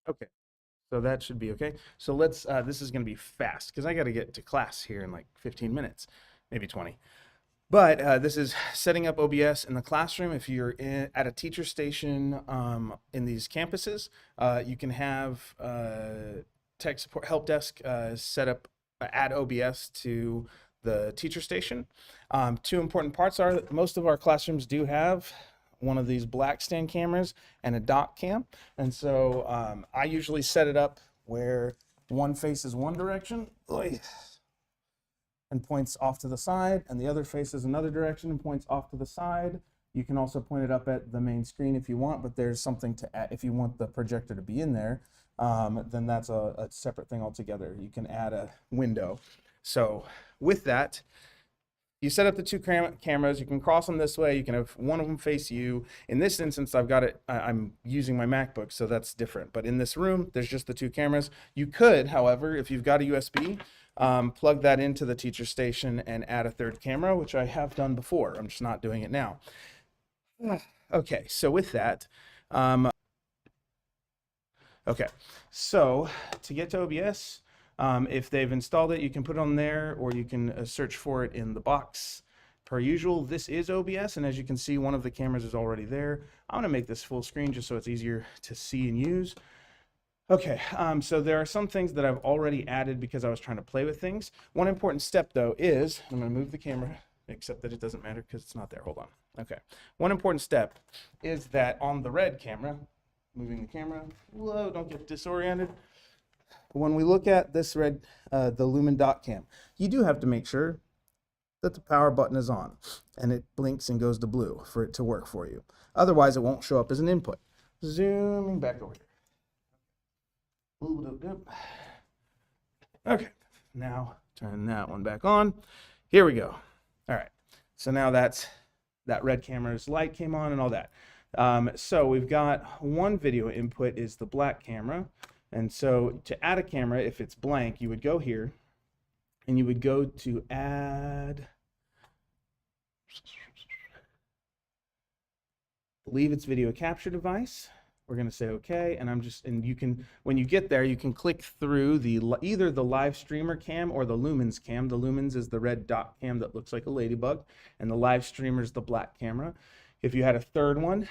Okay, so that should be okay. So let's, this is going to be fast because I got to get to class here in like 15 minutes, maybe 20. But this is setting up OBS in the classroom. If you're at a teacher station in these campuses, you can have tech support help desk set up, add OBS to the teacher station. Two important parts are that most of our classrooms do have one of these black stand cameras and a dock cam. And so I usually set it up where one faces one direction and points off to the side, and the other faces another direction and points off to the side. You can also point it up at the main screen if you want, but there's something to add. If you want the projector to be in there, then that's a separate thing altogether. You can add a window. So with that, you set up the two cameras. You can cross them this way. You can have one of them face you. In this instance, I've got it, I'm using my MacBook, so that's different. But in this room, there's just the two cameras. You could, however, if you've got a USB, plug that into the teacher station and add a third camera, which I have done before. I'm just not doing it now. Okay, so with that, okay, so to get to OBS, if they've installed it, you can put it on there, or you can search for it in the box. Per usual, this is OBS, and as you can see, one of the cameras is already there. I'm gonna make this full screen just so it's easier to see and use. Okay, so there are some things that I've already added because I was trying to play with things. One important step, though, is, I'm gonna move the camera, except that it doesn't matter because it's not there, hold on. Okay, one important step is that on the red camera, moving the camera, whoa, don't get disoriented. When we look at this red, the Lumen dot cam, you do have to make sure that the power button is on and it blinks and goes to blue for it to work for you. Otherwise, it won't show up as an input. Zooming back over here. Okay, now turn that one back on. Here we go. All right, so now that red camera's light came on and all that. So we've got one video input is the black camera. And so to add a camera, if it's blank, you would go here and you would go to add, leave its video capture device. We're going to say okay, and you can, when you get there, you can click through either the live streamer cam or the Lumens cam. The Lumens is the red dot cam that looks like a ladybug, and the live streamer is the black camera. If you had a third one,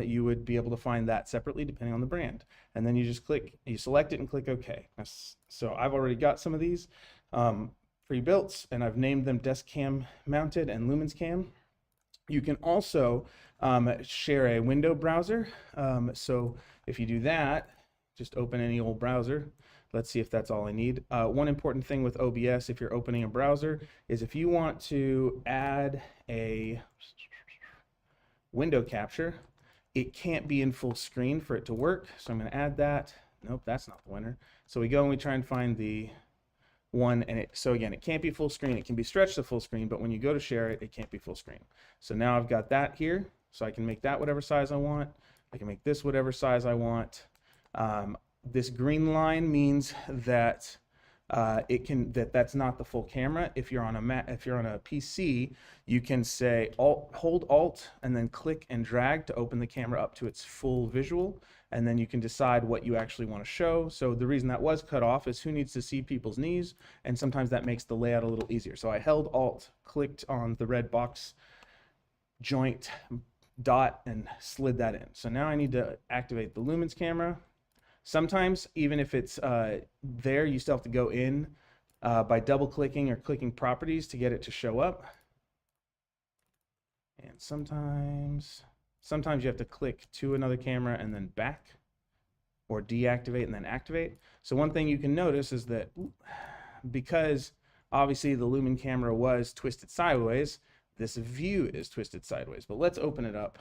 you would be able to find that separately depending on the brand. And then you just click, you select it and click OK. So I've already got some of these pre-built, and I've named them Desk Cam Mounted and Lumens Cam. You can also share a window browser. So if you do that, just open any old browser. Let's see if that's all I need. One important thing with OBS, if you're opening a browser, is if you want to add a window capture, it can't be in full screen for it to work. So I'm going to add that. Nope, that's not the winner. So we go and we try and find the one, and so again, it can't be full screen. It can be stretched to full screen, but when you go to share it, it can't be full screen. So now I've got that here, so I can make that whatever size I want. I can make this whatever size I want. This green line means that that's not the full camera. If you're on a PC, you can say hold Alt and then click and drag to open the camera up to its full visual, and then you can decide what you actually want to show. So the reason that was cut off is who needs to see people's knees, and sometimes that makes the layout a little easier. So I held Alt, clicked on the red box joint dot, and slid that in. So now I need to activate the Lumens camera. Sometimes, even if it's there, you still have to go in by double clicking or clicking properties to get it to show up. And sometimes you have to click to another camera and then back, or deactivate and then activate. So one thing you can notice is that because obviously the Lumen camera was twisted sideways, this view is twisted sideways. But let's open it up.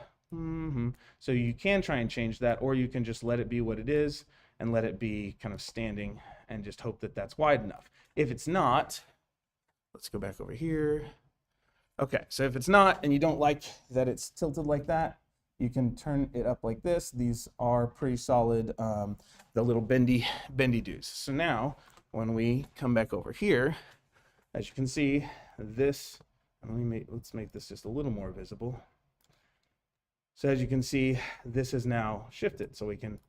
So you can try and change that, or you can just let it be what it is and let it be kind of standing and just hope that that's wide enough. If it's not, let's go back over here. Okay, so if it's not and you don't like that it's tilted like that, you can turn it up like this. These are pretty solid, the little bendy dudes. So now when we come back over here, as you can see, this, let's make this just a little more visible. So as you can see, this is now shifted, so we can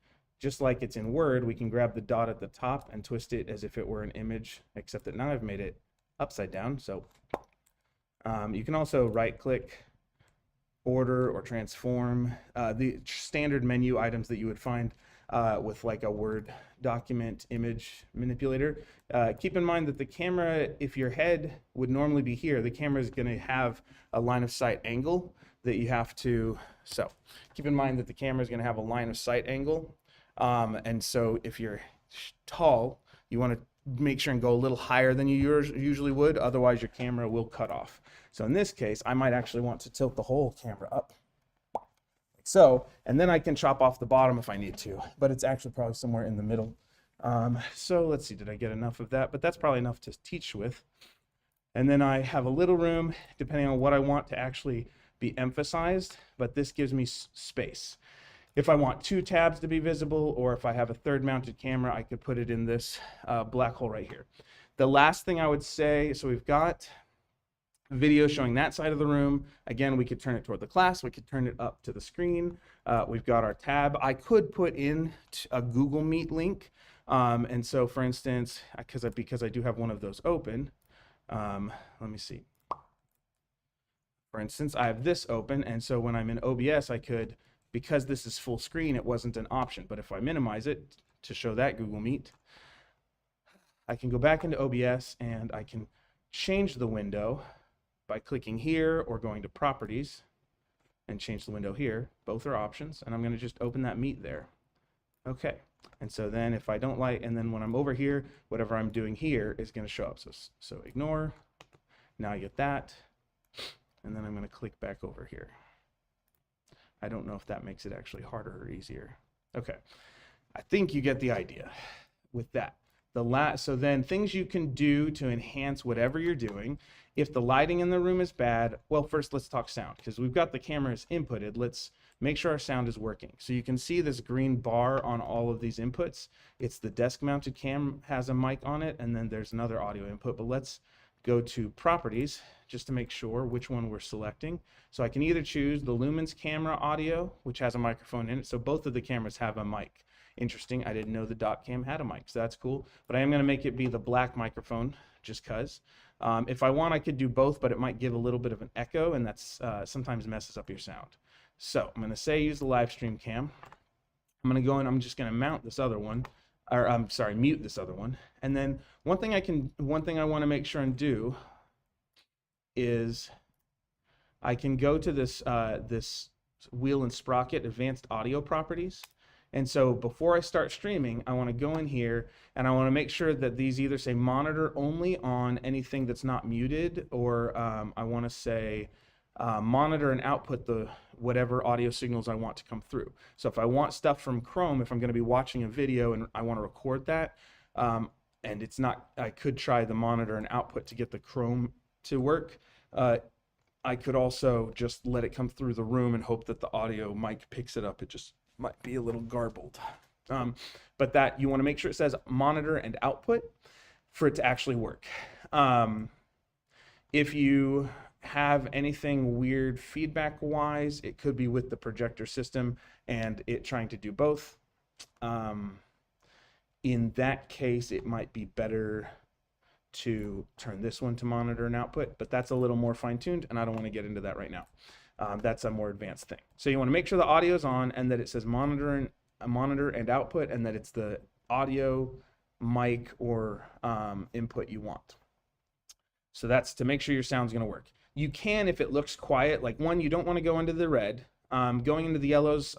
just like it's in Word, we can grab the dot at the top and twist it as if it were an image, except that now I've made it upside down. So you can also right click, order, or transform, the standard menu items that you would find with like a Word document image manipulator. Keep in mind that the camera, if your head would normally be here, the camera is going to have a line of sight angle that you have to, so keep in mind that the camera is going to have a line of sight angle. And so if you're tall, you want to make sure and go a little higher than you usually would, otherwise your camera will cut off. So in this case, I might actually want to tilt the whole camera up, like so, and then I can chop off the bottom if I need to, but it's actually probably somewhere in the middle. So let's see, did I get enough of that? But that's probably enough to teach with. And then I have a little room, depending on what I want to actually be emphasized, but this gives me space. If I want 2 tabs to be visible, or if I have a third mounted camera, I could put it in this black hole right here. The last thing I would say, so we've got video showing that side of the room. Again, we could turn it toward the class. We could turn it up to the screen. We've got our tab. I could put in a Google Meet link. And so for instance, because I do have one of those open, let me see. For instance, I have this open, and so when I'm in OBS, I could, because this is full screen, it wasn't an option. But if I minimize it to show that Google Meet, I can go back into OBS and I can change the window by clicking here or going to Properties and change the window here. Both are options, and I'm going to just open that Meet there. Okay, and so then if I don't like, and then when I'm over here, whatever I'm doing here is going to show up. So ignore. Now I get that, and then I'm going to click back over here. I don't know if that makes it actually harder or easier. Okay, I think you get the idea with that. So then things you can do to enhance whatever you're doing. If the lighting in the room is bad, well, first let's talk sound, because we've got the cameras inputted. Let's make sure our sound is working. So you can see this green bar on all of these inputs. It's the desk mounted cam has a mic on it, and then there's another audio input, but let's go to Properties just to make sure which one we're selecting. So I can either choose the Lumens camera audio, which has a microphone in it. So both of the cameras have a mic. Interesting, I didn't know the dot cam had a mic, so that's cool. But I am gonna make it be the black microphone just cause. If I want, I could do both, but it might give a little bit of an echo, and that's sometimes messes up your sound. So I'm gonna say use the live stream cam. I'm gonna go and I'm just gonna mount this other one, or I'm sorry, mute this other one. And then one thing I wanna make sure and do is I can go to this, this wheel and sprocket advanced audio properties. And so before I start streaming, I want to go in here and I want to make sure that these either say monitor only on anything that's not muted, or I want to say monitor and output the whatever audio signals I want to come through. So if I want stuff from Chrome, if I'm going to be watching a video and I want to record that, and it's not, I could try the monitor and output to get the Chrome to work. I could also just let it come through the room and hope that the audio mic picks it up. It just might be a little garbled. But that you want to make sure it says monitor and output for it to actually work. If you have anything weird feedback wise, it could be with the projector system and it trying to do both. In that case, it might be better to turn this one to monitor and output, but that's a little more fine-tuned and I don't want to get into that right now. That's a more advanced thing. So you want to make sure the audio is on and that it says monitor and output, and that it's the audio, mic, or input you want. So that's to make sure your sound's going to work. You can, if it looks quiet, like one, you don't want to go into the red. Going into the yellows,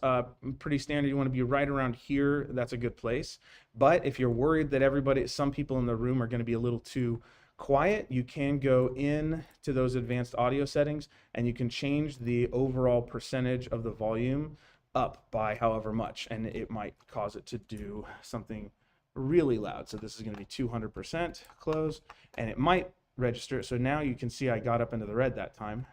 pretty standard. You want to be right around here. That's a good place. But if you're worried that some people in the room are going to be a little too quiet, you can go in to those advanced audio settings and you can change the overall percentage of the volume up by however much, and it might cause it to do something really loud. So this is going to be 200% close, and it might register. So now you can see I got up into the red that time,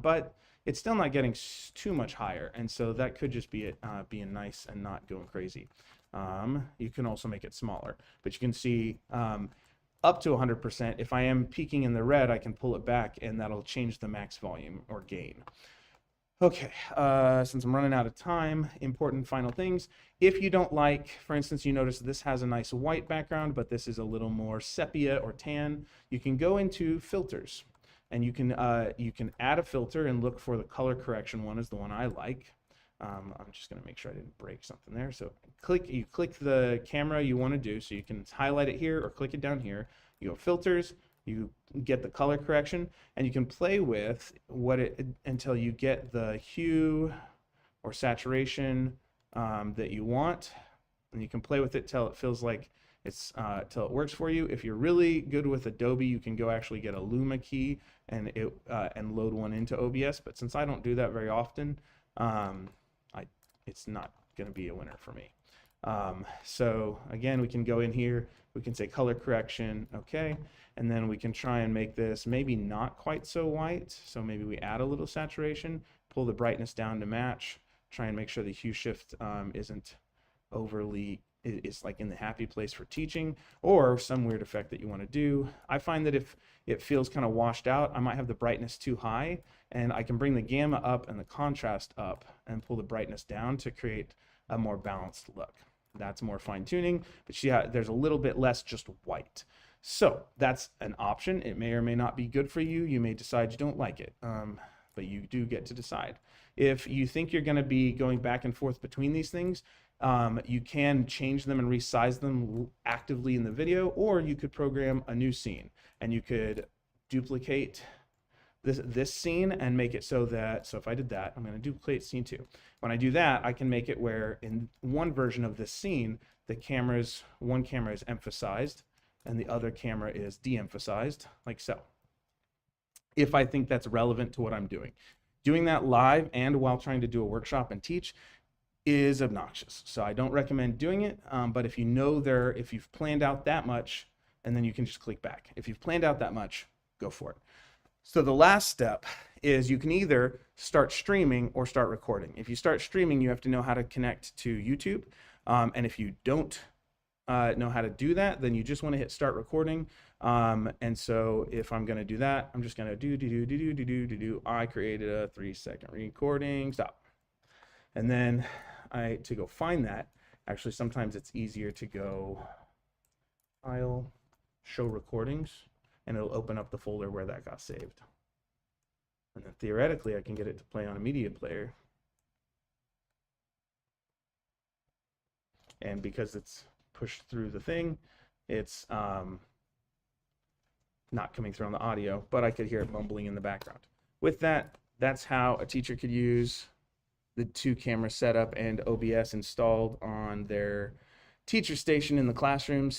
but it's still not getting too much higher, and so that could just be it being nice and not going crazy. You can also make it smaller, but you can see up to 100%. If I am peaking in the red, I can pull it back and that'll change the max volume or gain. Okay, since I'm running out of time, important final things. If you don't like, for instance, you notice this has a nice white background, but this is a little more sepia or tan, you can go into filters and you can add a filter and look for the color correction one is the one I like. I'm just going to make sure I didn't break something there. So you click the camera you want to do, so you can highlight it here or click it down here. You go filters, you get the color correction, and you can play with until you get the hue or saturation that you want, and you can play with it till it feels like it's till it works for you. If you're really good with Adobe, you can go actually get a Luma key and load one into OBS. But since I don't do that very often, it's not going to be a winner for me. So again, we can go in here, we can say color correction, okay, and then we can try and make this maybe not quite so white, so maybe we add a little saturation, pull the brightness down to match, try and make sure the hue shift isn't overly, it's like in the happy place for teaching, or some weird effect that you want to do. I find that if it feels kind of washed out, I might have the brightness too high, and I can bring the gamma up and the contrast up and pull the brightness down to create a more balanced look. That's more fine tuning, but there's a little bit less just white. So that's an option. It may or may not be good for you. You may decide you don't like it, but you do get to decide. If you think you're going to be going back and forth between these things, you can change them and resize them actively in the video, or you could program a new scene and you could duplicate this scene and make it so if I did that, I'm going to duplicate scene 2. When I do that, I can make it where in one version of this scene, one camera is emphasized and the other camera is de-emphasized, like so, if I think that's relevant to what I'm doing. Doing that live and while trying to do a workshop and teach is obnoxious, so I don't recommend doing it. But if you've planned out that much, and then you can just click back. If you've planned out that much, go for it. So the last step is you can either start streaming or start recording. If you start streaming, you have to know how to connect to YouTube. And if you don't know how to do that, then you just want to hit start recording. And so if I'm going to do that, I'm just going to do. I created a 3-second recording, stop. And then to go find that, actually sometimes it's easier to go file, show recordings, and it'll open up the folder where that got saved. And then theoretically, I can get it to play on a media player. And because it's pushed through the thing, it's not coming through on the audio, but I could hear it mumbling in the background. With that, that's how a teacher could use the 2-camera setup and OBS installed on their teacher station in the classrooms